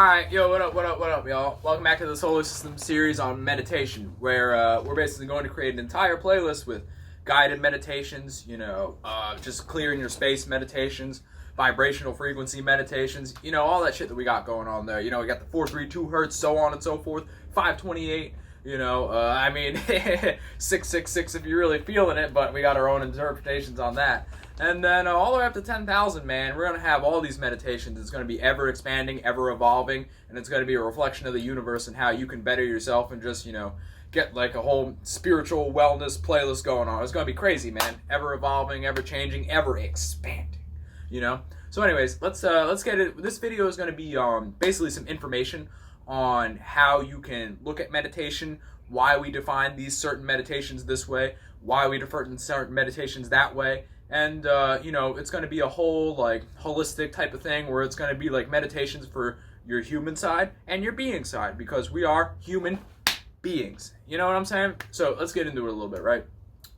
Alright, yo, what up, y'all? Welcome back to the Solar System series on meditation, where we're basically going to create an entire playlist with guided meditations, just clearing your space meditations, vibrational frequency meditations, all that shit that we got going on there. We got the 432 hertz, so on and so forth, 528, 666 if you're really feeling it, but we got our own interpretations on that. And then all the way up to 10,000, man, we're going to have all these meditations. It's going to be ever expanding, ever evolving, and it's going to be a reflection of the universe and how you can better yourself and just, get like a whole spiritual wellness playlist going on. It's going to be crazy, man. Ever evolving, ever changing, ever expanding, So anyways, let's get it. This video is going to be basically some information on how you can look at meditation, why we define these certain meditations this way, why we define certain meditations that way. And, it's going to be a whole, holistic type of thing where it's going to be, meditations for your human side and your being side, because we are human beings. You know what I'm saying? So, let's get into it a little bit, right?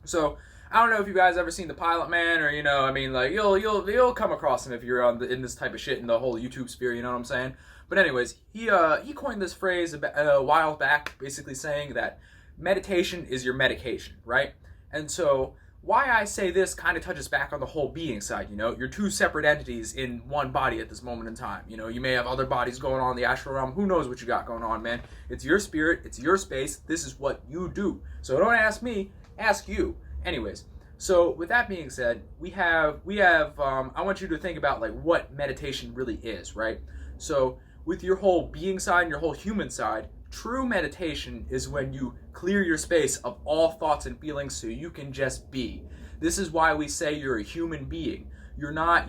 So, I don't know if you guys ever seen The Pilot Man, or, you'll come across him if you're in this type of shit in the whole YouTube sphere, you know what I'm saying? But anyways, he coined this phrase a while back, basically saying that meditation is your medication, right? And so, why I say this kind of touches back on the whole being side, You're two separate entities in one body at this moment in time. You may have other bodies going on in the astral realm. Who knows what you got going on, man? It's your spirit. It's your space. This is what you do. So don't ask me. Ask you. Anyways, so with that being said, we have. I want you to think about, what meditation really is, right? So with your whole being side and your whole human side, true meditation is when you clear your space of all thoughts and feelings so you can just be. This is why we say you're a human being. You're not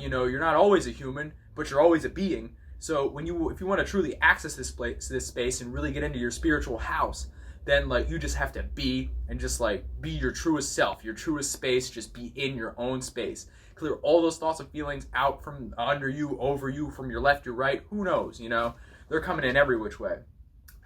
always a human, but you're always a being. So if you want to truly access this space and really get into your spiritual house, then you just have to be and just be your truest self, your truest space, just be in your own space. Clear all those thoughts and feelings out from under you, over you, from your left, your right, who knows, They're coming in every which way.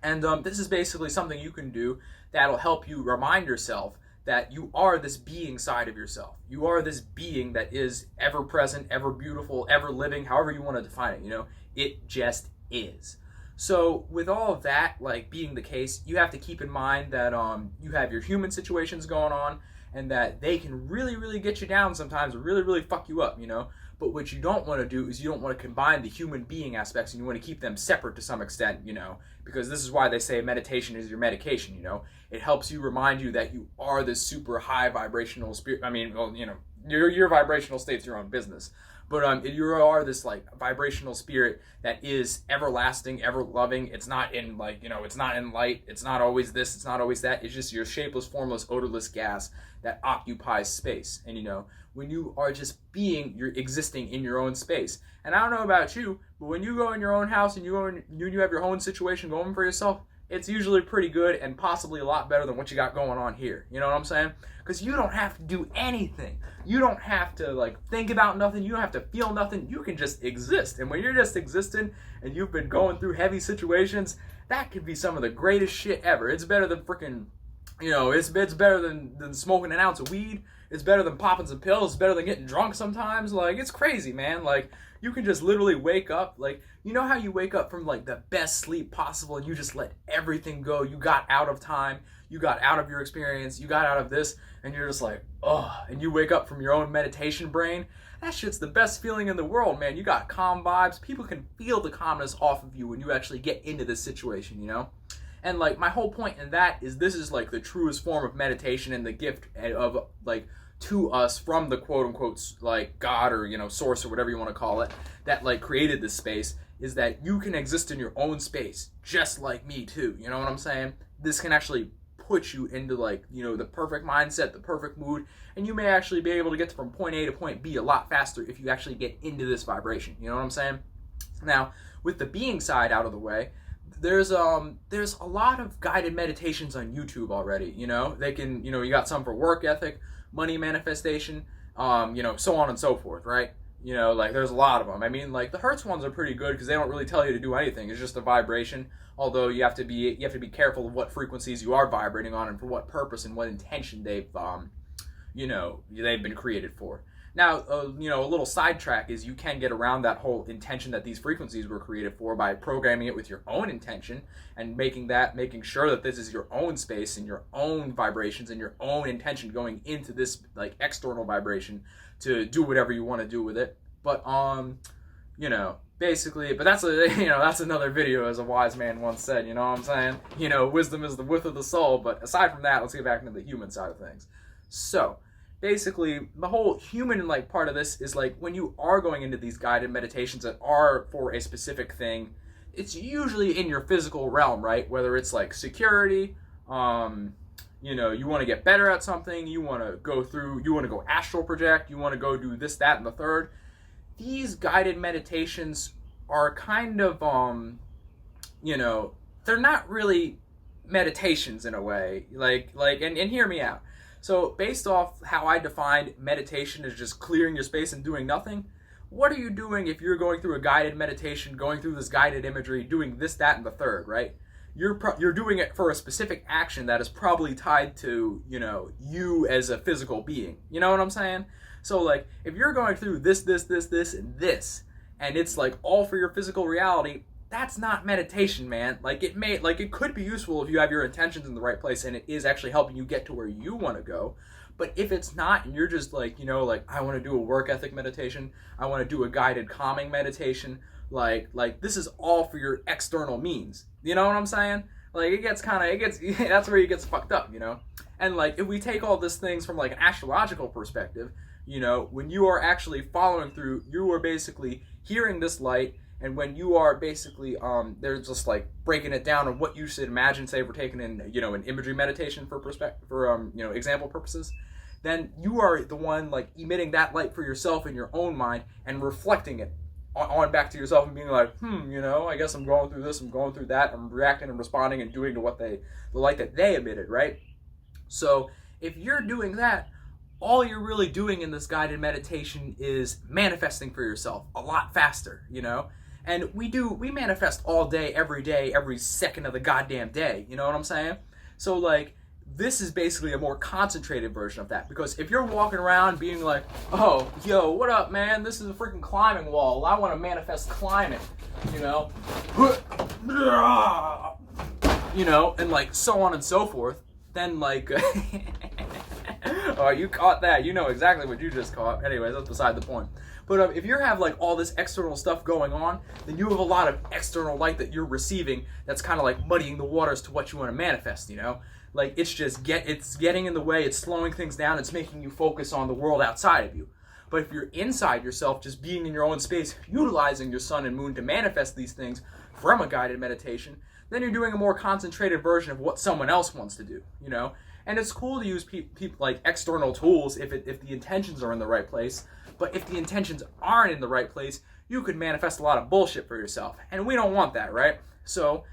And this is basically something you can do that'll help you remind yourself that you are this being side of yourself. You are this being that is ever present, ever beautiful, ever living, however you want to define it, It just is. So with all of that, being the case, you have to keep in mind that you have your human situations going on and that they can really, really get you down sometimes, really, really fuck you up, But what you don't want to do is you don't want to combine the human being aspects, and you want to keep them separate to some extent, because this is why they say meditation is your medication, It helps you remind you that you are this super high vibrational spirit. Your vibrational state's your own business. But you are this vibrational spirit that is everlasting, ever loving. It's not in it's not in light. It's not always this. It's not always that. It's just your shapeless, formless, odorless gas that occupies space. And when you are just being, you're existing in your own space. And I don't know about you, but when you go in your own house and you have your own situation going for yourself, it's usually pretty good and possibly a lot better than what you got going on here. You know what I'm saying? Because you don't have to do anything. You don't have to think about nothing. You don't have to feel nothing. You can just exist. And when you're just existing and you've been going through heavy situations, that could be some of the greatest shit ever. It's better than freaking, it's better than smoking an ounce of weed. It's better than popping some pills. It's better than getting drunk sometimes. It's crazy, man. You can just literally wake up. How you wake up from the best sleep possible and you just let everything go. You got out of time. You got out of your experience. You got out of this. And you're just and you wake up from your own meditation brain. That shit's the best feeling in the world, man. You got calm vibes. People can feel the calmness off of you when you actually get into this situation, And my whole point in that is this is the truest form of meditation and the gift of to us from the quote unquote God or source or whatever you want to call it that created this space, is that you can exist in your own space just like me too. You know what I'm saying? This can actually put you into the perfect mindset, the perfect mood, and you may actually be able to get from point A to point B a lot faster if you actually get into this vibration. You know what I'm saying? Now, with the being side out of the way, there's a lot of guided meditations on YouTube already. They can, you got some for work ethic, money manifestation, so on and so forth, right? There's a lot of them. The Hertz ones are pretty good because they don't really tell you to do anything. It's just a vibration. Although you have to be careful of what frequencies you are vibrating on and for what purpose and what intention they've been created for. Now, a little sidetrack is you can get around that whole intention that these frequencies were created for by programming it with your own intention and making sure that this is your own space and your own vibrations and your own intention going into this like external vibration to do whatever you want to do with it. But basically, but that's that's another video, as a wise man once said. You know what I'm saying? Wisdom is the width of the soul. But aside from that, let's get back into the human side of things. So basically, the whole human part of this is like when you are going into these guided meditations that are for a specific thing, it's usually in your physical realm, right? Whether it's like security, you want to get better at something, you want to go astral project, you want to go do this, that, and the third. These guided meditations are kind of, they're not really meditations in a way, and hear me out. So based off how I defined meditation as just clearing your space and doing nothing, what are you doing if you're going through a guided meditation, going through this guided imagery, doing this, that, and the third, right? You're doing it for a specific action that is probably tied to, you as a physical being. You know what I'm saying? So like, if you're going through this, and this, and it's like all for your physical reality, that's not meditation, man. It could be useful if you have your intentions in the right place and it is actually helping you get to where you want to go. But if it's not, and you're just I want to do a work ethic meditation, I want to do a guided calming meditation, this is all for your external means. You know what I'm saying? That's where it gets fucked up, And if we take all these things from an astrological perspective, when you are actually following through, you are basically hearing this light. And when you are basically, they're just breaking it down on what you should imagine, say we're taking in, an imagery meditation for example purposes, then you are the one emitting that light for yourself in your own mind and reflecting it on back to yourself and being like, I guess I'm going through this, I'm going through that, I'm reacting and responding and doing to the light that they emitted, right? So if you're doing that, all you're really doing in this guided meditation is manifesting for yourself a lot faster, And we manifest all day, every second of the goddamn day. You know what I'm saying? So this is basically a more concentrated version of that. Because if you're walking around being like, oh, yo, what up, man? This is a freaking climbing wall. I want to manifest climbing, and so on and so forth. Then oh, you caught that. You know exactly what you just caught. Anyways, that's beside the point. But if you have all this external stuff going on, then you have a lot of external light that you're receiving that's kind of muddying the waters to what you want to manifest, it's getting in the way, it's slowing things down, it's making you focus on the world outside of you. But if you're inside yourself, just being in your own space, utilizing your sun and moon to manifest these things from a guided meditation, then you're doing a more concentrated version of what someone else wants to do, And it's cool to use people external tools if the intentions are in the right place. But if the intentions aren't in the right place, you could manifest a lot of bullshit for yourself. And we don't want that, right? So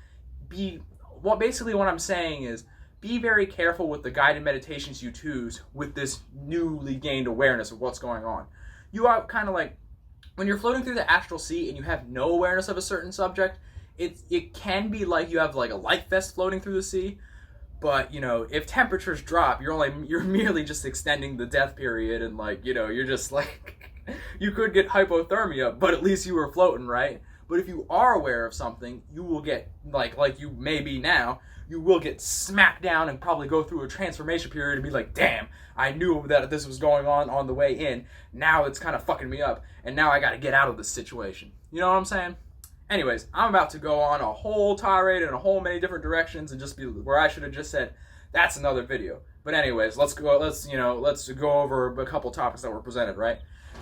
basically what I'm saying is be very careful with the guided meditations you choose with this newly gained awareness of what's going on. You are kind of when you're floating through the astral sea and you have no awareness of a certain subject, it can be like you have a life vest floating through the sea. But, if temperatures drop, you're merely just extending the death period and you're just you could get hypothermia, but at least you were floating, right? But if you are aware of something, you will get, like you may be now, you will get smacked down and probably go through a transformation period and be like, damn, I knew that this was going on the way in. Now it's kind of fucking me up, and now I got to get out of this situation. You know what I'm saying? Anyways, I'm about to go on a whole tirade in a whole many different directions and just be where I should have just said, that's another video. But anyways, let's go over a couple topics that were presented, right?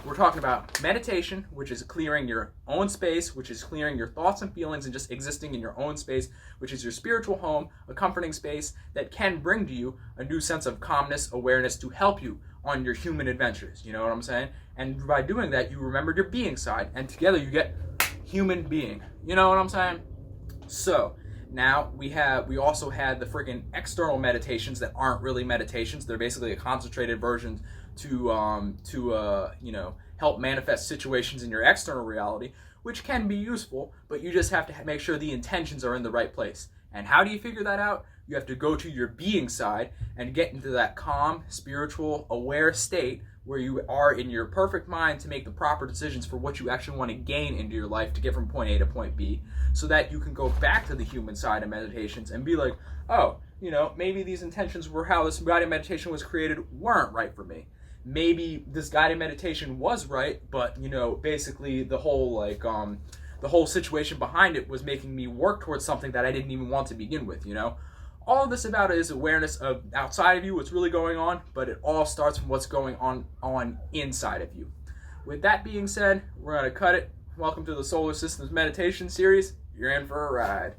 We're talking about meditation, which is clearing your own space, which is clearing your thoughts and feelings and just existing in your own space, which is your spiritual home, a comforting space that can bring to you a new sense of calmness, awareness to help you on your human adventures. You know what I'm saying? And by doing that, you remember your being side, and together you get human being. You know what I'm saying? So now we also had the freaking external meditations that aren't really meditations. They're basically a concentrated version to help manifest situations in your external reality, which can be useful, but you just have to make sure the intentions are in the right place. And how do you figure that out? You have to go to your being side and get into that calm, spiritual, aware state where you are in your perfect mind to make the proper decisions for what you actually want to gain into your life to get from point A to point B, so that you can go back to the human side of meditations and be like, oh, maybe these intentions were how this guided meditation was created weren't right for me. Maybe this guided meditation was right, but basically the whole situation behind it was making me work towards something that I didn't even want to begin with. All of this about it is awareness of outside of you, what's really going on, but it all starts from what's going on inside of you. With that being said, we're going to cut it. Welcome to the Solar Systems Meditation Series. You're in for a ride.